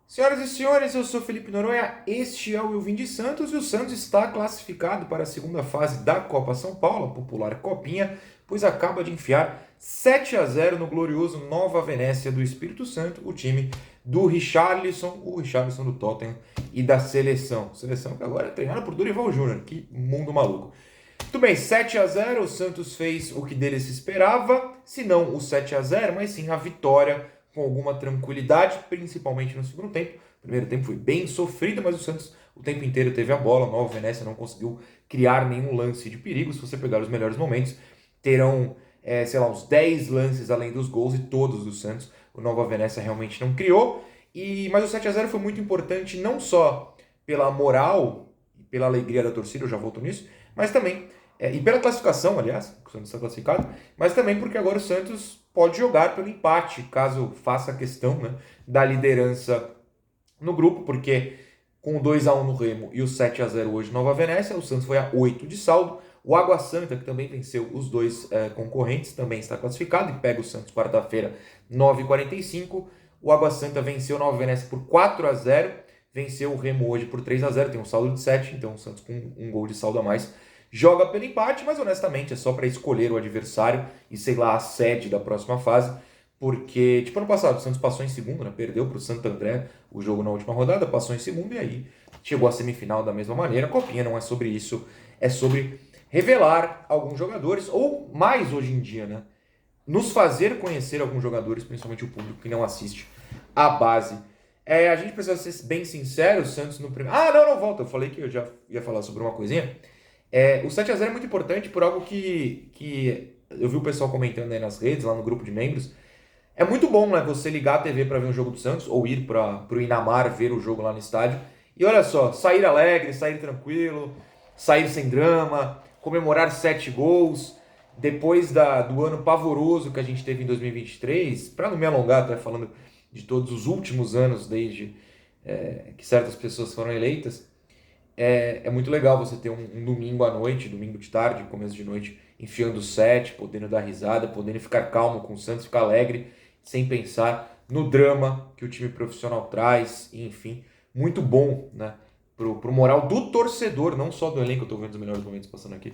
Senhoras e senhores, eu sou Felipe Noronha, este é o Eu Vim de Santos e o Santos está classificado para a segunda fase da Copa São Paulo, a popular Copinha, pois acaba de enfiar 7-0 no glorioso Nova Venécia do Espírito Santo, o time do Richarlison, o Richarlison do Tottenham e da seleção. Seleção que agora é treinada por Dorival Júnior, que mundo maluco. Muito bem, 7-0, o Santos fez o que dele se esperava, se não o 7-0, mas sim a vitória com alguma tranquilidade, principalmente no segundo tempo. O primeiro tempo foi bem sofrido, mas o Santos o tempo inteiro teve a bola. A Nova Venécia não conseguiu criar nenhum lance de perigo. Se você pegar os melhores momentos, terão, sei lá, uns 10 lances além dos gols e todos do Santos. O Nova Venécia realmente não criou. Mas o 7-0 foi muito importante não só pela moral e pela alegria da torcida, eu já volto nisso, mas também, e pela classificação, aliás, o Santos está classificado, mas também porque agora o Santos pode jogar pelo empate, caso faça a questão, né, da liderança no grupo, porque com o 2-1 no Remo e o 7-0 hoje no Nova Venécia, o Santos foi a 8 de saldo. O Água Santa, que também venceu os dois concorrentes, também está classificado e pega o Santos quarta-feira, 9h45. O Água Santa venceu o Nova Venécia por 4-0, venceu o Remo hoje por 3-0, tem um saldo de 7, então o Santos com um gol de saldo a mais joga pelo empate, mas honestamente é só para escolher o adversário e, sei lá, a sede da próxima fase, porque, tipo, ano passado o Santos passou em segundo, né? Perdeu para o Santo André o jogo na última rodada, passou em segundo e aí chegou à semifinal da mesma maneira. A Copinha não é sobre isso, é sobre revelar alguns jogadores, ou mais hoje em dia, né? Nos fazer conhecer alguns jogadores, principalmente o público que não assiste à base. A gente precisa ser bem sincero, o Santos no primeiro... Ah, não, volta, eu falei que eu já ia falar sobre uma coisinha. O 7-0 é muito importante por algo que eu vi o pessoal comentando aí nas redes, lá no grupo de membros. É muito bom, né, você ligar a TV para ver um jogo do Santos ou ir para o Inamar ver o jogo lá no estádio. E olha só, sair alegre, sair tranquilo, sair sem drama, comemorar 7 gols. Depois do ano pavoroso que a gente teve em 2023, para não me alongar, até falando de todos os últimos anos desde que certas pessoas foram eleitas, é muito legal você ter um domingo à noite, domingo de tarde, começo de noite, enfiando 7, podendo dar risada, podendo ficar calmo com o Santos, ficar alegre, sem pensar no drama que o time profissional traz, e, enfim, muito bom, né? Pro moral do torcedor, não só do elenco, eu tô vendo os melhores momentos passando aqui,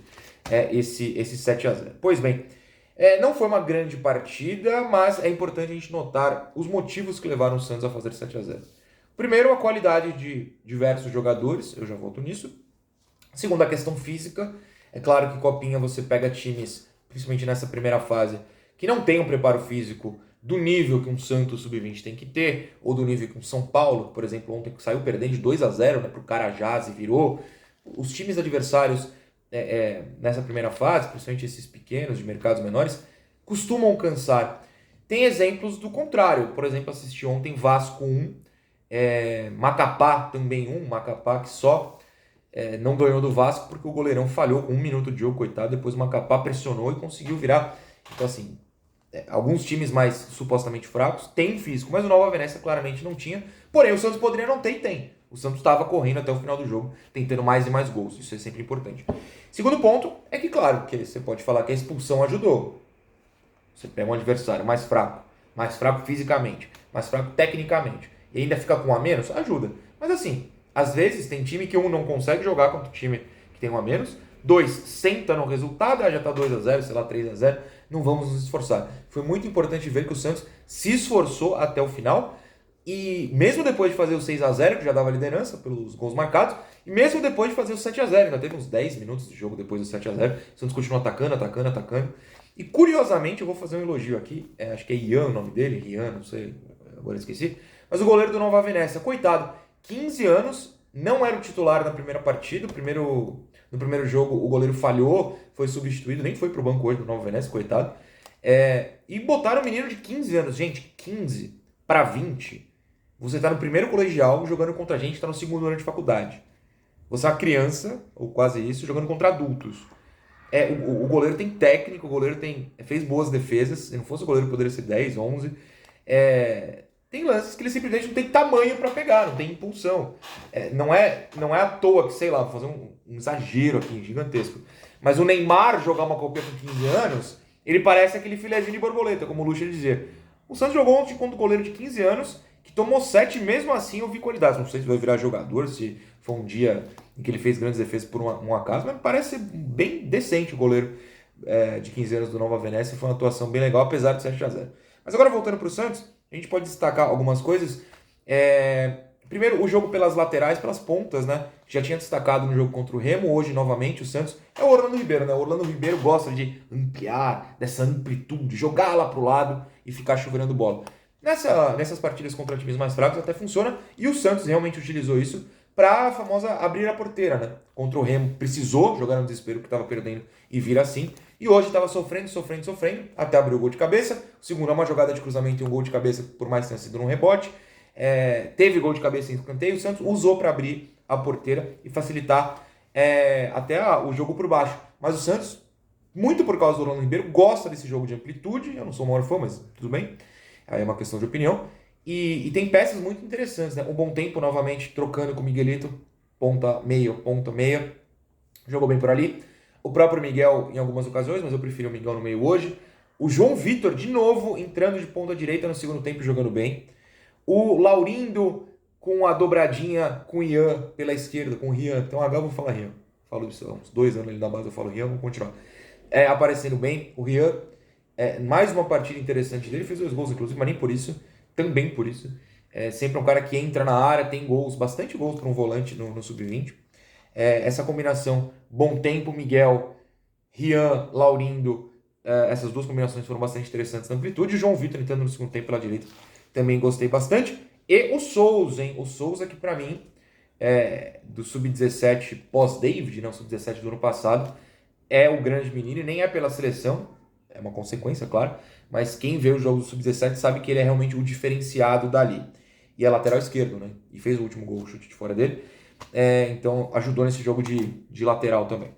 esse 7-0. Pois bem, não foi uma grande partida, mas é importante a gente notar os motivos que levaram o Santos a fazer 7-0. Primeiro, a qualidade de diversos jogadores, eu já volto nisso. Segundo, a questão física. É claro que Copinha você pega times, principalmente nessa primeira fase, que não tem um preparo físico do nível que um Santos Sub-20 tem que ter, ou do nível que um São Paulo, por exemplo, ontem saiu perdendo de 2-0, né, para o Carajás e virou. Os times adversários nessa primeira fase, principalmente esses pequenos, de mercados menores, costumam cansar. Tem exemplos do contrário. Por exemplo, assisti ontem Vasco 1, Macapá também 1, Macapá que só não ganhou do Vasco porque o goleirão falhou com 1 minuto de jogo, coitado. Depois o Macapá pressionou e conseguiu virar. Então, assim, alguns times mais supostamente fracos têm físico, mas o Nova Venécia claramente não tinha. Porém, o Santos poderia não ter e tem. O Santos estava correndo até o final do jogo, tentando mais e mais gols. Isso é sempre importante. Segundo ponto é que, claro, que você pode falar que a expulsão ajudou. Você pega um adversário mais fraco fisicamente, mais fraco tecnicamente, e ainda fica com um a menos, ajuda. Mas assim, às vezes tem time que não consegue jogar contra o time que tem um a menos, 2, senta no resultado, já tá 2-0, sei lá, 3-0, não vamos nos esforçar. Foi muito importante ver que o Santos se esforçou até o final, e mesmo depois de fazer o 6-0, que já dava liderança pelos gols marcados, e mesmo depois de fazer o 7-0, ainda teve uns 10 minutos de jogo depois do 7-0, o Santos continuou atacando. E curiosamente, eu vou fazer um elogio aqui, acho que é Ian o nome dele, Rian, não sei, agora esqueci, mas o goleiro do Nova Venécia, coitado, 15 anos, não era o titular na primeira partida, no primeiro jogo o goleiro falhou, foi substituído, nem foi pro banco hoje do Nova Venécia, coitado, e botaram um menino de 15 anos, gente, 15 para 20, você tá no primeiro colegial jogando contra a gente, tá no segundo ano de faculdade. Você é uma criança, ou quase isso, jogando contra adultos. O goleiro tem técnica, o goleiro fez boas defesas. Se não fosse o goleiro, poderia ser 10, 11. Tem lances que ele simplesmente não tem tamanho para pegar, não tem impulsão. Não é à toa que, sei lá, vou fazer um exagero aqui, gigantesco. Mas o Neymar jogar uma Copa com 15 anos, ele parece aquele filezinho de borboleta, como o Lucha dizia. O Santos jogou ontem contra o goleiro de 15 anos que tomou 7 e mesmo assim eu vi qualidades. Não sei se vai virar jogador, se foi um dia em que ele fez grandes defesas por um acaso, mas parece bem decente o goleiro de 15 anos do Nova Venécia. Foi uma atuação bem legal, apesar de 7-0. Mas agora voltando para o Santos, a gente pode destacar algumas coisas. Primeiro, o jogo pelas laterais, pelas pontas, né? Já tinha destacado no jogo contra o Remo, hoje novamente o Santos é o Orlando Ribeiro, né? O Orlando Ribeiro gosta de ampliar, dessa amplitude, jogar lá pro lado e ficar chuveirando bola. Nessas partidas contra times mais fracos até funciona, e o Santos realmente utilizou isso para a famosa abrir a porteira, né? Contra o Remo, precisou jogar no desespero que estava perdendo e vir assim. E hoje estava sofrendo, até abrir o gol de cabeça. O segundo é uma jogada de cruzamento e um gol de cabeça, por mais que tenha sido num rebote. Teve gol de cabeça em escanteio, o Santos usou para abrir a porteira e facilitar até o jogo por baixo. Mas o Santos, muito por causa do Orlando Ribeiro, gosta desse jogo de amplitude. Eu não sou o maior fã, mas tudo bem. Aí é uma questão de opinião. E tem peças muito interessantes, né? O Bom Tempo, novamente, trocando com o Miguelito, ponta meia. Jogou bem por ali. O próprio Miguel em algumas ocasiões, mas eu prefiro o Miguel no meio hoje. O João Vitor, de novo, entrando de ponta direita no segundo tempo, jogando bem. O Laurindo com a dobradinha com o Ian pela esquerda, com o Rian. Então agora eu vou falar Rian. Falo isso há uns 2 anos ali na base, eu falo Rian, vou continuar. Aparecendo bem, o Rian, mais uma partida interessante dele, fez 2 gols inclusive, mas nem por isso, também por isso. Sempre um cara que entra na área, tem gols, bastante gols para um volante no Sub-20. Essa combinação, Bom Tempo, Miguel, Rian, Laurindo, essas 2 combinações foram bastante interessantes na amplitude. O João Vitor entrando no segundo tempo pela direita, também gostei bastante. E o Souza, hein? O Souza que pra mim, do Sub-17 pós-David, não, Sub-17 do ano passado, é o grande menino e nem é pela seleção, é uma consequência, claro, mas quem vê os jogos do Sub-17 sabe que ele é realmente o diferenciado dali. E é lateral esquerdo, né? E fez o último gol, o chute de fora dele. Então ajudou nesse jogo de lateral também.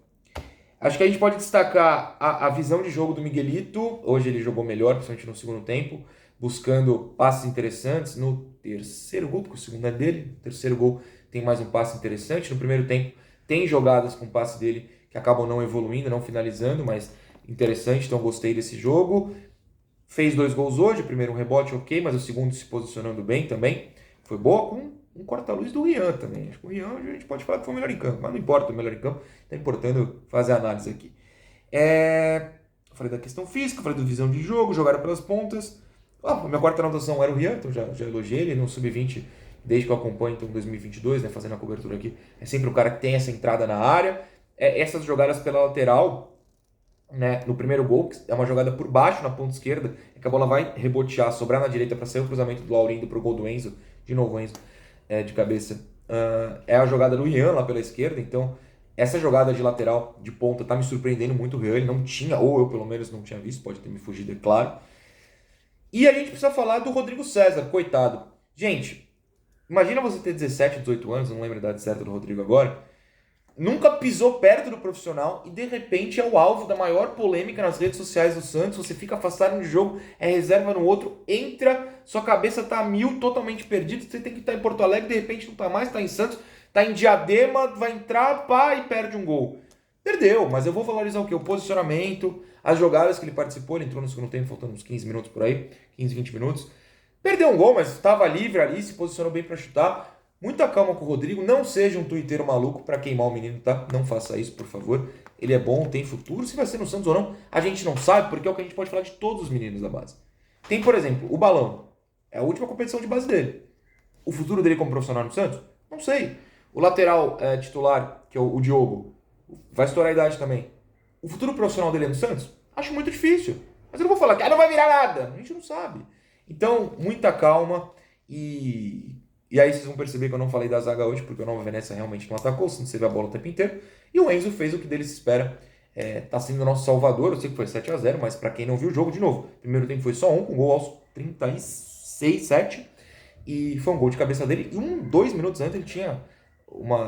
Acho que a gente pode destacar a visão de jogo do Miguelito. Hoje ele jogou melhor, principalmente no segundo tempo, buscando passes interessantes. No terceiro gol, porque o segundo é dele, no terceiro gol tem mais um passe interessante. No primeiro tempo tem jogadas com passe dele que acabam não evoluindo, não finalizando, mas interessante, então gostei desse jogo. Fez 2 gols hoje, o primeiro um rebote ok, mas o segundo se posicionando bem também. Foi boa com um corta-luz do Rian também. Acho que o Rian a gente pode falar que foi o melhor em campo, mas não importa o melhor em campo, está importando fazer a análise aqui. Eu falei da questão física, falei da visão de jogo, jogaram pelas pontas. A minha quarta anotação era o Rian, então já elogiei ele no Sub-20, desde que eu acompanho então 2022, né, fazendo a cobertura aqui. É sempre um cara que tem essa entrada na área. Essas jogadas pela lateral, né, no primeiro gol, que é uma jogada por baixo na ponta esquerda, é que a bola vai rebotear, sobrar na direita para sair o cruzamento do Laurindo para o gol do Enzo, de novo o Enzo, de cabeça. É a jogada do Rian lá pela esquerda, então essa jogada de lateral, de ponta, tá me surpreendendo muito o Rian, ele não tinha, ou eu pelo menos não tinha visto, pode ter me fugido, é claro. E a gente precisa falar do Rodrigo César, coitado. Gente, imagina você ter 17, 18 anos, não lembro a idade certa do Rodrigo agora, nunca pisou perto do profissional e de repente é o alvo da maior polêmica nas redes sociais do Santos. Você fica afastado de jogo, é reserva no outro, entra, sua cabeça tá a mil, totalmente perdido. Você tem que estar em Porto Alegre, de repente não tá mais, tá em Santos, tá em Diadema, vai entrar, pá, e perde um gol. Perdeu, mas eu vou valorizar o quê? O posicionamento, as jogadas que ele participou. Ele entrou no segundo tempo, faltando uns 15 minutos por aí, 15, 20 minutos. Perdeu um gol, mas estava livre ali, se posicionou bem para chutar. Muita calma com o Rodrigo, não seja um tuiteiro maluco para queimar o menino, tá? Não faça isso, por favor. Ele é bom, tem futuro. Se vai ser no Santos ou não, a gente não sabe, porque é o que a gente pode falar de todos os meninos da base. Tem, por exemplo, o Balão. É a última competição de base dele. O futuro dele como profissional no Santos? Não sei. O lateral titular, que é o Diogo, vai estourar a idade também. O futuro profissional dele é no Santos? Acho muito difícil. Mas eu não vou falar que não vai virar nada. A gente não sabe. Então, muita calma e aí vocês vão perceber que eu não falei da zaga hoje, porque o Nova Venécia realmente não atacou, se não teve a bola o tempo inteiro. E o Enzo fez o que dele se espera. Tá sendo o nosso salvador, eu sei que foi 7-0, mas para quem não viu o jogo, de novo, primeiro tempo foi só um, com gol aos 36, 7. E foi um gol de cabeça dele. E 2 minutos antes ele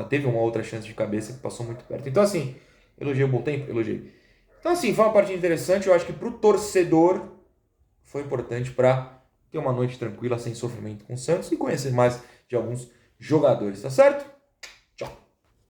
teve uma outra chance de cabeça que passou muito perto. Então assim, elogiei o Bom Tempo? Elogiei. Então assim, foi uma partida interessante. Eu acho que pro torcedor foi importante para ter uma noite tranquila, sem sofrimento com o Santos e conhecer mais de alguns jogadores, tá certo?